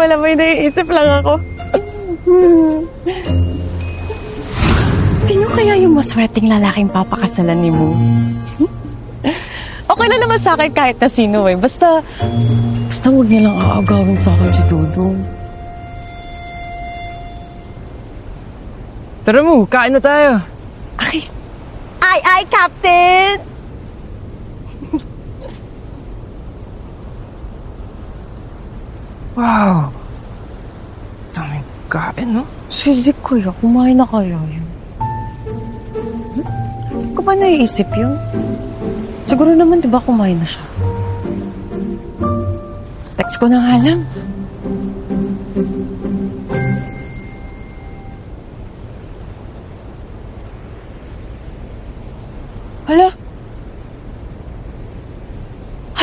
wala. May naiisip lang ako. Sino kaya yung maswerteng lalaking papakasalan ni Mo? Okay na naman sa akin kahit na sino eh. Basta huwag niya lang aagawin sa akin si Dudong. Tara mo, kain na tayo. Okay. Ay, Captain! Wow. Daming kain, no? Sige kuya, kumain na kaya yun. Hindi ko ba naiisip yun? Siguro naman, di ba kumain na siya? Text ko na nga lang.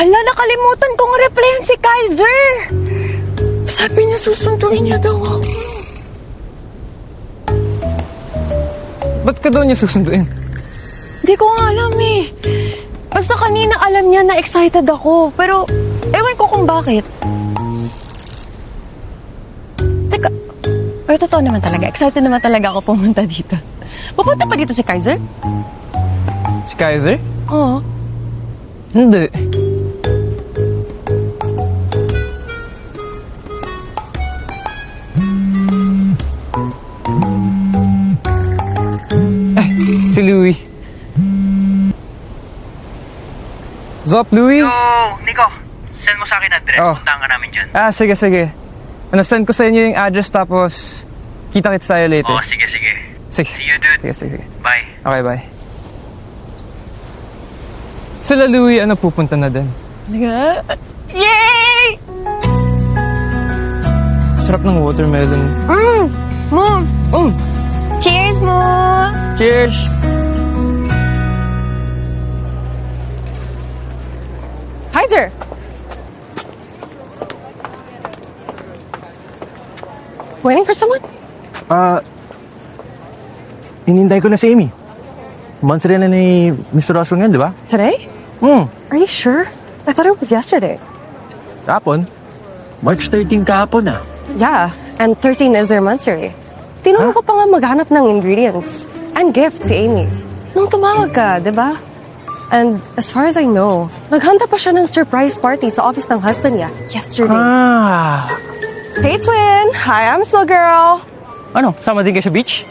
Hala, nakalimutan kong replyan si Kaiser! Sabi niya susunduin niya daw ako. Ba't ka daw niya susunduin? Hindi ko nga alam eh. Basta kanina alam niya na excited ako. Pero, ewan ko kung bakit. Teka, pero totoo naman talaga. Excited naman talaga ako pumunta dito. Pupunta pa dito si Kaiser? Si Kaiser? Oo. Hindi. Si Louie. Zop, Louie? Yo, Nico, send mo sa akin address. Oh. Puntahan ka namin dyan. Sige. Send ko sa inyo yung address tapos kita-kits tayo later. Oh, sige. Sige. See you, dude. Sige. Bye. Okay, bye. Sila Louie, pupunta na din. Talaga? Yay! Sarap ng watermelon. Mom! Cheers, Mom! Cheers! Kaiser! Waiting for someone? Hinintay ko na si Amy. Months rin na ni Mr. Roswell yan, di ba? Today? Are you sure? I thought it was yesterday. Kahapon. March 13 kahapon ah. Yeah, and 13 is their monthsary. Tinanong ko pa nga maghanap ng ingredients and gift si Amy. Nung tumawag ka, di ba? And as far as I know, naghanda pa siya ng surprise party sa office ng husband niya yesterday. Hey, twin! Hi, I'm Slow Girl! Ano, sama din kayo sa beach?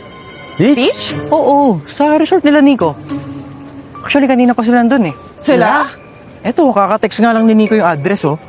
Beach? Oo, sa resort nila Nico. Actually, kanina pa sila nandun eh. Sila? Eto, kaka-text nga lang ni Nico yung address oh.